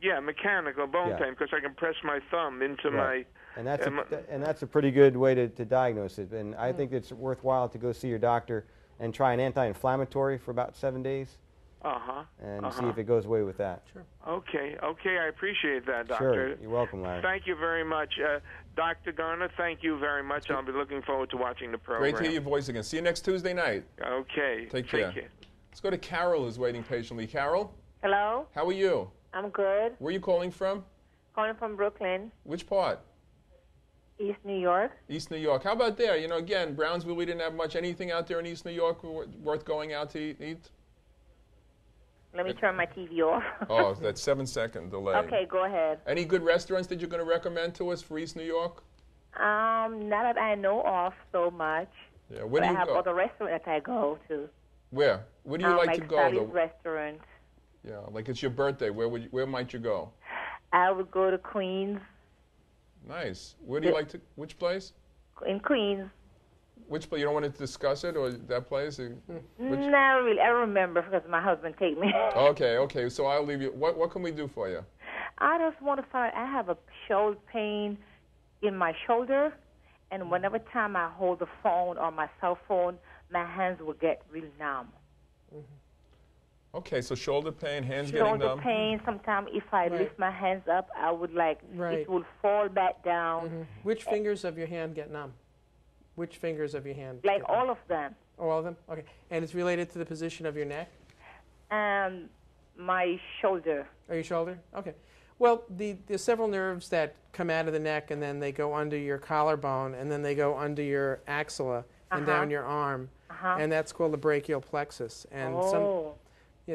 it's mechanical bone pain, because I can press my thumb into my... And that's a pretty good way to diagnose it. And I think it's worthwhile to go see your doctor and try an anti-inflammatory for about 7 days. And see if it goes away with that. Sure. Okay, I appreciate that, doctor. Sure, you're welcome, Larry. Thank you very much. Dr. Garner, thank you very much. I'll be looking forward to watching the program. Great to hear your voice again. See you next Tuesday night. Okay. Take care. Let's go to Carol, who's waiting patiently. Carol? Hello? How are you? I'm good. Where are you calling from? Calling from Brooklyn. Which part? East New York. East New York. How about there? You know, again, Brownsville, we didn't have much. Anything out there in East New York worth going out to eat? Let me turn my TV off. Oh, that 7-second delay. Okay, go ahead. Any good restaurants that you're going to recommend to us for East New York? Not that I know of so much. Yeah, where do you I have go? other restaurants that I go to. Where? Where do you like to go? Sally's restaurant. Yeah, like it's your birthday. Where might you go? I would go to Queens. Nice. Where do you like to? Which place? In Queens. Which place? You don't want to discuss it, or that place? Not really. I remember because my husband take me. Okay. So I'll leave you. What can we do for you? I just want to find. I have a shoulder pain in my shoulder, and whenever time I hold the phone or my cell phone, my hands will get real numb. Okay, so shoulder pain, hands getting numb. Shoulder pain. Sometimes if I lift my hands up, I would it will fall back down. Which fingers of your hand get numb? Which fingers of your hand? Like all of them. All of them? Okay. And it's related to the position of your neck? My shoulder. Or your shoulder? Okay. Well, there's several nerves that come out of the neck, and then they go under your collarbone, and then they go under your axilla and down your arm. And that's called the brachial plexus. And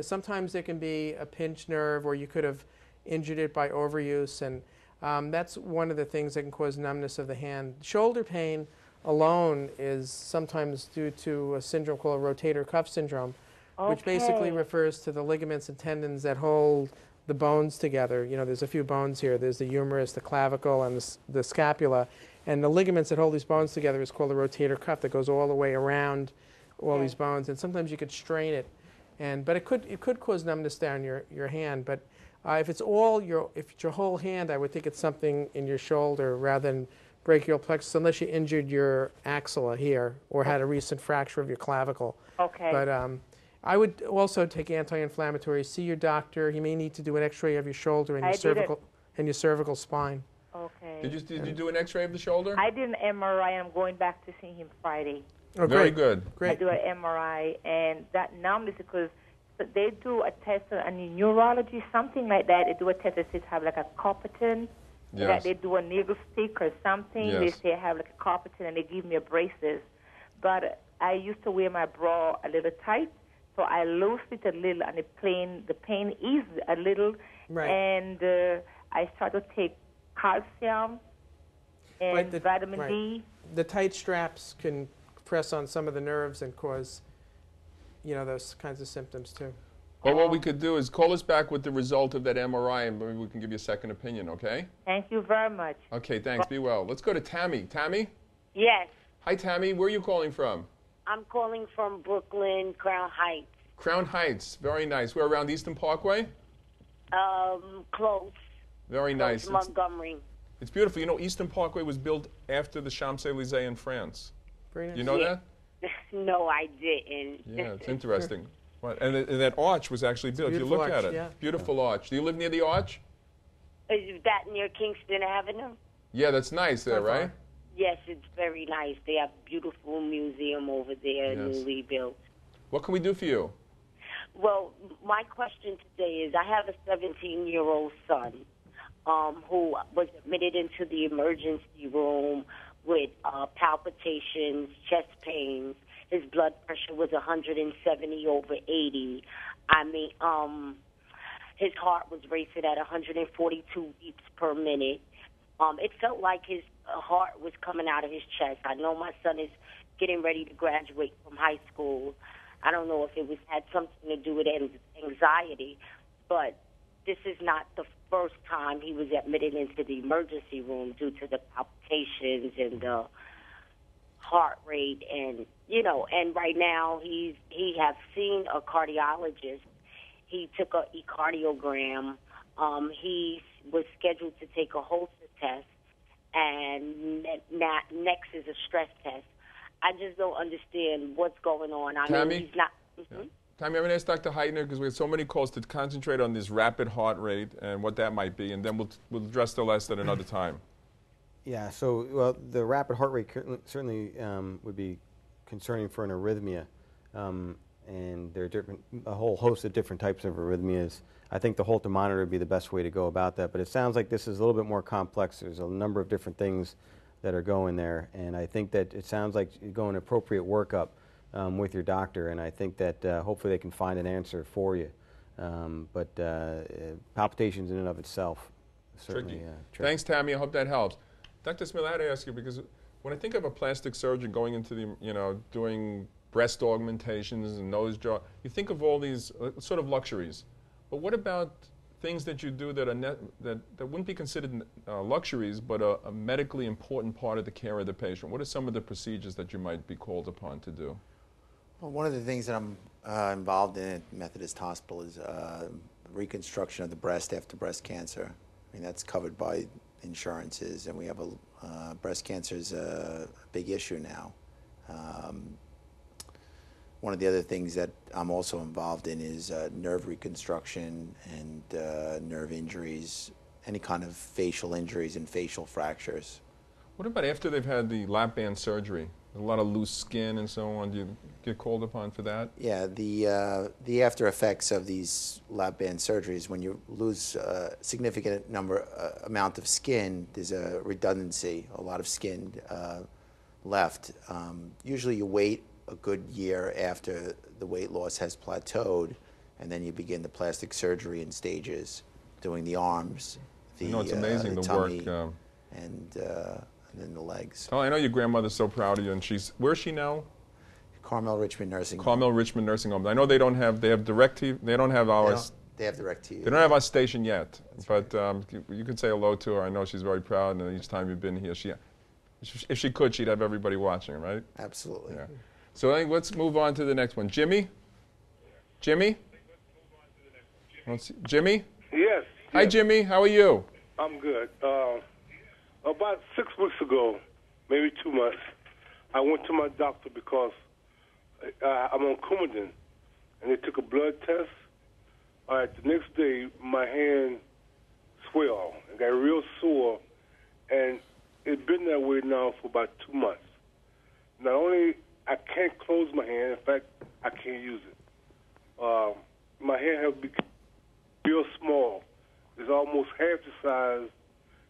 sometimes there can be a pinched nerve, or you could have injured it by overuse, and that's one of the things that can cause numbness of the hand. Shoulder pain alone is sometimes due to a syndrome called rotator cuff syndrome, which basically refers to the ligaments and tendons that hold the bones together. You know, there's a few bones here. There's the humerus, the clavicle, and the scapula. And the ligaments that hold these bones together is called the rotator cuff that goes all the way around all these bones. And sometimes you could strain it. But it could cause numbness down your hand. But if it's your whole hand, I would think it's something in your shoulder rather than brachial plexus, unless you injured your axilla here or had a recent fracture of your clavicle. Okay. But I would also take anti-inflammatory. See your doctor. He may need to do an X-ray of your shoulder and your cervical spine. Okay. Did you do an X-ray of the shoulder? I did an MRI. I'm going back to see him Friday. Oh, very good. Great. I do an MRI, and that numbness because they do a test in neurology, something like that. They do a test that says have like a carpetin. Yes. That they do a needle stick or something. Yes. They say I have like a carpetin, and they give me a braces. But I used to wear my bra a little tight, so I loosed it a little, and the pain eased a little. Right. And I started to take calcium and vitamin D. The tight straps can press on some of the nerves and cause, those kinds of symptoms too. Well, what we could do is call us back with the result of that MRI, and maybe we can give you a second opinion, okay? Thank you very much. Okay, thanks. Be well. Let's go to Tammy. Tammy? Yes. Hi, Tammy. Where are you calling from? I'm calling from Brooklyn, Crown Heights. Crown Heights, very nice. We're around Eastern Parkway? Close. Very nice. Close Montgomery. It's beautiful. You know, Eastern Parkway was built after the Champs-Élysées in France. Very nice. You know that? No, I didn't. Yeah, it's interesting. And that arch was actually built. If you look at it, yeah. beautiful arch. Do you live near the arch? Is that near Kingston Avenue? Yeah, that's nice there, right? Yes, it's very nice. They have a beautiful museum over there, Yes. newly built. What can we do for you? Well, my question today is I have a 17-year-old son who was admitted into the emergency room with palpitations, chest pains. His blood pressure was 170/80. I mean, his heart was racing at 142 beats per minute. It felt like his heart was coming out of his chest. I know my son is getting ready to graduate from high school. I don't know if it had something to do with anxiety, but this is not the first time he was admitted into the emergency room due to the palpitations and the heart rate, and and right now he has seen a cardiologist. He took a echocardiogram. He was scheduled to take a Holter test, and next is a stress test. I just don't understand what's going on. I Tammy? mean, he's not. Tommy, I'm going to ask Dr. Heitner, because we have so many calls, to concentrate on this rapid heart rate and what that might be, and then we'll address the rest at another time. Yeah, so the rapid heart rate certainly would be concerning for an arrhythmia, and there are a whole host of different types of arrhythmias. I think the Holter monitor would be the best way to go about that, but it sounds like this is a little bit more complex. There's a number of different things that are going there, and I think that it sounds like you're going an appropriate workup with your doctor, and I think that hopefully they can find an answer for you. But palpitations in and of itself, certainly tricky. Thanks, Tammy. I hope that helps. Dr. Smith, I had to ask you, because when I think of a plastic surgeon going into the, doing breast augmentations and nose job, you think of all these sort of luxuries. But what about things that you do that are that wouldn't be considered luxuries, but a medically important part of the care of the patient? What are some of the procedures that you might be called upon to do? Well, one of the things that I'm involved in at Methodist Hospital is reconstruction of the breast after breast cancer. I mean, that's covered by insurances, and we have breast cancer is a big issue now. One of the other things that I'm also involved in is nerve reconstruction and nerve injuries, any kind of facial injuries and facial fractures. What about after they've had the lap band surgery? A lot of loose skin and so on. Do you get called upon for that? Yeah, the after effects of these lap band surgeries, when you lose a significant amount of skin, there's a redundancy, a lot of skin left. Usually you wait a good year after the weight loss has plateaued, and then you begin the plastic surgery in stages, doing the arms, it's amazing the the tummy, work. and then the legs. Oh, I know your grandmother's so proud of you, and where's she now? Carmel Richmond Nursing Home. Carmel Richmond Nursing Home. I know they have direct TV. They don't have ours. They have direct TV. They don't have our station yet, but you can say hello to her. I know she's very proud, and each time you've been here, if she could, she'd have everybody watching, right? Absolutely. Yeah. So I think let's move on to the next one. Jimmy? Jimmy? Jimmy? Yes. Hi, Jimmy. How are you? I'm good. About 6 weeks ago, maybe 2 months, I went to my doctor because I'm on Coumadin, and they took a blood test. All right, the next day, my hand swelled and got real sore, and it's been that way now for about 2 months. Not only I can't close my hand, in fact, I can't use it. My hand has become real small. It's almost half the size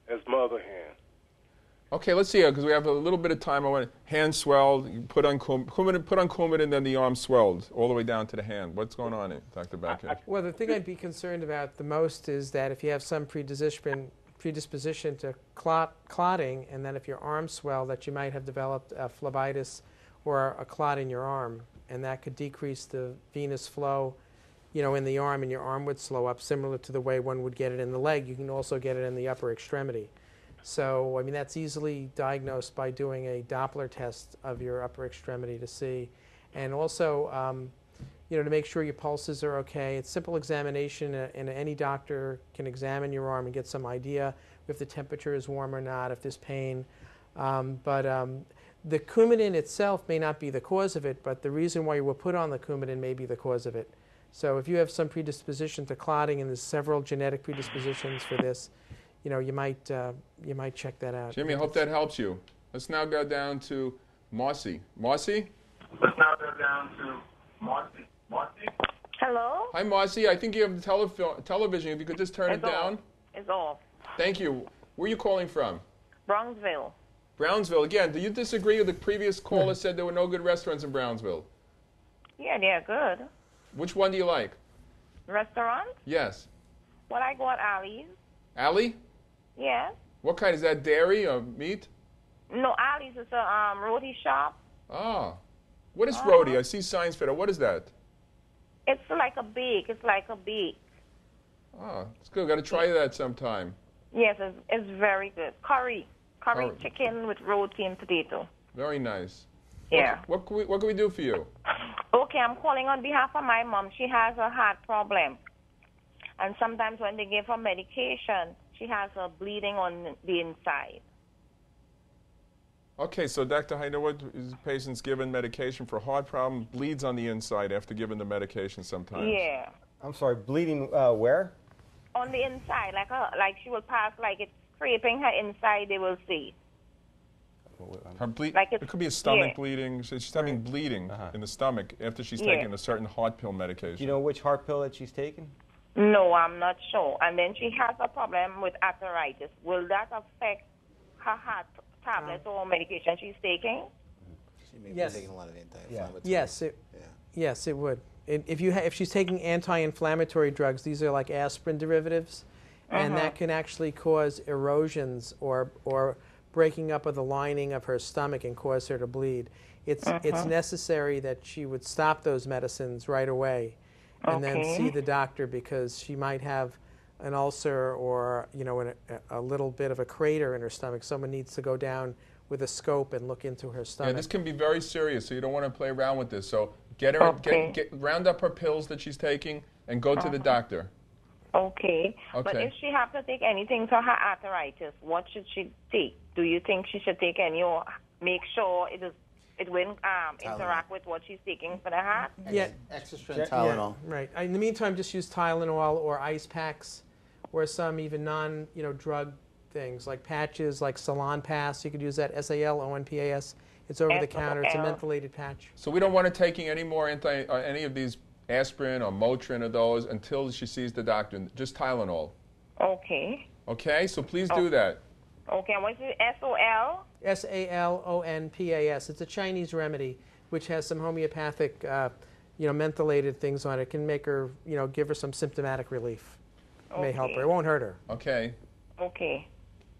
as my other hand. Okay, let's see, because we have a little bit of time. I want hand swelled. You put on Coumadin, then the arm swelled all the way down to the hand. What's going on here, Dr. Baccash? Well, the thing I'd be concerned about the most is that if you have some predisposition to clotting, and then if your arm swelled, that you might have developed a phlebitis or a clot in your arm, and that could decrease the venous flow, in the arm, and your arm would slow up, similar to the way one would get it in the leg. You can also get it in the upper extremity. So, I mean, that's easily diagnosed by doing a Doppler test of your upper extremity to see. And also, you know, to make sure your pulses are okay. It's simple examination, and any doctor can examine your arm and get some idea if the temperature is warm or not, if there's pain. The Coumadin itself may not be the cause of it, but the reason why you were put on the Coumadin may be the cause of it. So if you have some predisposition to clotting, and there's several genetic predispositions for this, you know, you might check that out. Jimmy, I hope that helps you. Let's now go down to Marcy. Marcy? Let's now go down to Marcy. Marcy? Hello? Hi, Marcy. I think you have the television. If you could just turn it down. It's off. Thank you. Where are you calling from? Brownsville. Brownsville. Again, do you disagree with the previous caller said there were no good restaurants in Brownsville? Yeah, they're good. Which one do you like? Restaurant? Yes. Well, I go at Ali's. Alley? Yes. What kind? Is that dairy or meat? No, Ali's is a roti shop. Ah. What is roti? I see signs for that. What is that? It's like a bake. It's like a bake. Ah, it's good. Got to try that sometime. Yes, it's very good. Curry chicken with roti and potato. Very nice. Yeah. What can we do for you? Okay, I'm calling on behalf of my mom. She has a heart problem. And sometimes when they give her medication, she has a bleeding on the inside. Okay, so Dr. Heitner, what is the patient's given medication for heart problem, bleeds on the inside after giving the medication sometimes? Yeah. I'm sorry, bleeding where? On the inside, like she will pass, like it's scraping her inside, they will see. Her Like it could be a stomach bleeding. She's having bleeding in the stomach after she's taking a certain heart pill medication. Do you know which heart pill that she's taking? No, I'm not sure. And then she has a problem with arthritis. Will that affect her heart tablets or medication she's taking? She may Yes. be taking a lot of anti-inflammatory. Yes, it would. If she's taking anti-inflammatory drugs, these are like aspirin derivatives, and that can actually cause erosions or breaking up of the lining of her stomach and cause her to bleed. It's necessary that she would stop those medicines right away, and then see the doctor, because she might have an ulcer or a little bit of a crater in her stomach. Someone needs to go down with a scope and look into her stomach. Yeah, this can be very serious, so you don't want to play around with this. So get her, round up her pills that she's taking, and go to the doctor. Okay. But if she has to take anything for her arthritis, what should she take? Do you think she should take any, or make sure it won't interact with what she's taking for the heart? Yeah. Extra strength Tylenol. Yeah, right. In the meantime, just use Tylenol or ice packs, or some even drug things like patches, like Salon Pass. You could use that, SALONPAS. It's over the counter. It's a mentholated patch. So we don't want her taking any more any of these aspirin or Motrin or those until she sees the doctor. Just Tylenol. Okay. Okay, so please do that. Okay, and what's it? SOL? SALONPAS. It's a Chinese remedy which has some homeopathic, mentholated things on it. It can make her, give her some symptomatic relief. It may help her. It won't hurt her. Okay. Okay.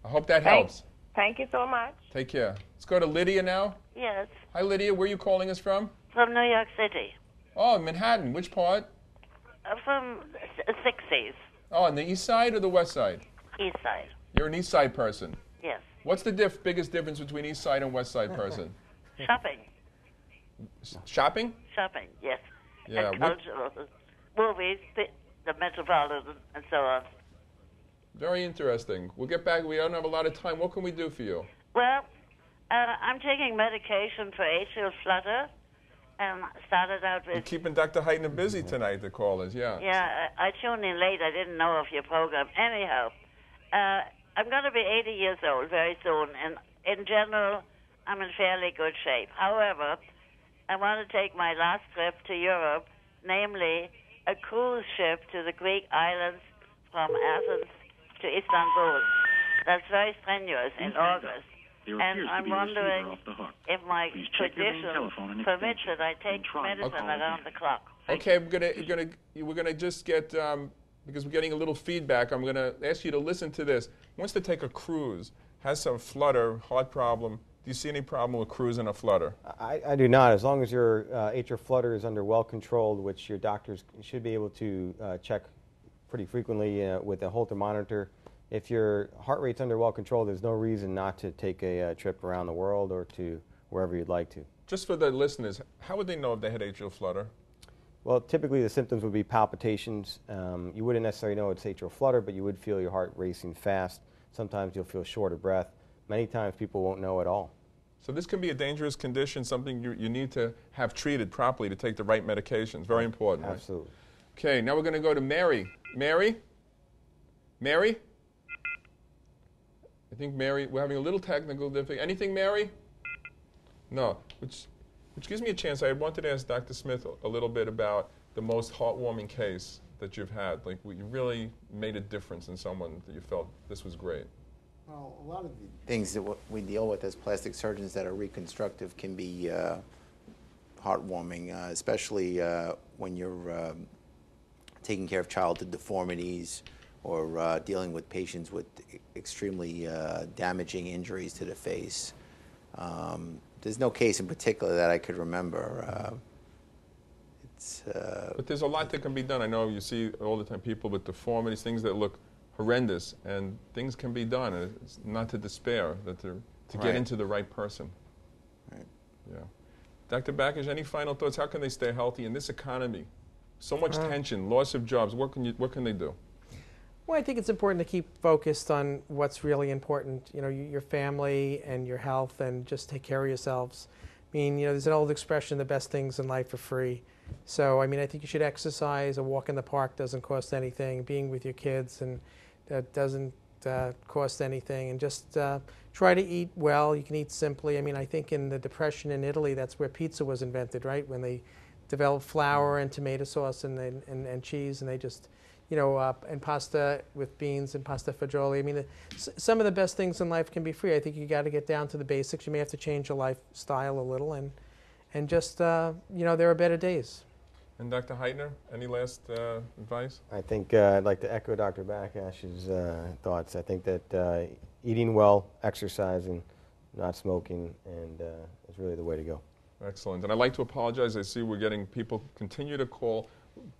I hope that helps. Thank you so much. Take care. Let's go to Lydia now. Yes, Hi, Lydia. Where are you calling us from? from New York City. Oh, Manhattan. Which part? From 60s, Oh, on the east side or the west side? East Side. You're an east side person. Yes. What's the biggest difference between east side and west side person? Shopping. Shopping? Shopping, yes. Yeah. And cultural. Movies, the Metropolitan, and so on. Very interesting. We'll get back. We don't have a lot of time. What can we do for you? Well, I'm taking medication for atrial flutter, and started out We're with... keeping Dr. Heitner busy tonight, the callers, yeah. Yeah, I tuned in late. I didn't know of your program. Anyhow, I'm going to be 80 years old very soon, and in general, I'm in fairly good shape. However, I want to take my last trip to Europe, namely a cruise ship to the Greek islands from Athens to Istanbul. That's very strenuous in August. And I'm wondering if my condition permits that I take medicine around the clock. Okay, we're gonna just get because we're getting a little feedback. I'm gonna ask you to listen to this. Wants to take a cruise, has some flutter, heart problem. Do you see any problem with cruising a flutter? I do not. As long as your atrial flutter is under well controlled, which your doctors should be able to check pretty frequently with a Holter monitor if your heart rate's under well control, there's no reason not to take a trip around the world or to wherever you'd like to. Just for the listeners, how would they know if they had atrial flutter? Well, typically the symptoms would be palpitations. You wouldn't necessarily know it's atrial flutter, but you would feel your heart racing fast. Sometimes you'll feel short of breath. Many times people won't know at all. So this can be a dangerous condition, something you need to have treated properly to take the right medications. Very important. Absolutely. Right? Okay, now we're going to go to Mary. Mary? Mary? I think Mary, we're having a little technical difficulty. Anything, Mary? No, which gives me a chance. I wanted to ask Dr. Smith a little bit about the most heartwarming case that you've had. Like, you really made a difference in someone that you felt this was great. Well, a lot of the things that we deal with as plastic surgeons that are reconstructive can be heartwarming, especially when you're taking care of childhood deformities or dealing with patients with extremely damaging injuries to the face. There's no case in particular that I could remember. But there's a lot that can be done. I know you see all the time people with deformities, things that look horrendous, and things can be done. And it's not to despair, that to get into the right person. Right. Yeah. Dr. Baccash, any final thoughts? How can they stay healthy in this economy? So much tension, loss of jobs. What can they do? Well, I think it's important to keep focused on what's really important. You know, your family and your health, and just take care of yourselves. I mean, you know, there's an old expression: the best things in life are free. So, I mean, I think you should exercise. A walk in the park doesn't cost anything. Being with your kids and that doesn't cost anything. And just try to eat well. You can eat simply. I mean, I think in the Depression in Italy, that's where pizza was invented, right? When they developed flour and tomato sauce and cheese, and they just, you know, and pasta with beans and pasta fagioli. I mean, some of the best things in life can be free. I think you got to get down to the basics. You may have to change your lifestyle a little, and just, you know, there are better days. And Dr. Heitner, any last advice? I think I'd like to echo Dr. Backash's thoughts. I think that eating well, exercising, not smoking, and is really the way to go. Excellent. And I'd like to apologize. I see we're getting people continue to call.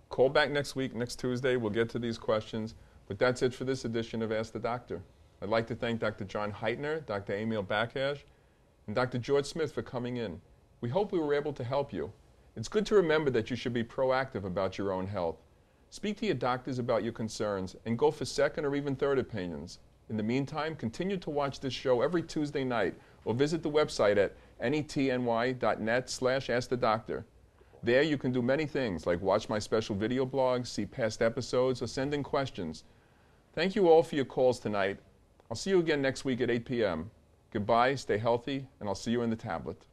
Call back next week, next Tuesday. We'll get to these questions. But that's it for this edition of Ask the Doctor. I'd like to thank Dr. John Heitner, Dr. Emil Baccash, and Dr. George Smith for coming in. We hope we were able to help you. It's good to remember that you should be proactive about your own health. Speak to your doctors about your concerns and go for second or even third opinions. In the meantime, continue to watch this show every Tuesday night or visit the website at netny.net/askthedoctor. There you can do many things like watch my special video blogs, see past episodes, or send in questions. Thank you all for your calls tonight. I'll see you again next week at 8 p.m. Goodbye, stay healthy, and I'll see you in the tablet.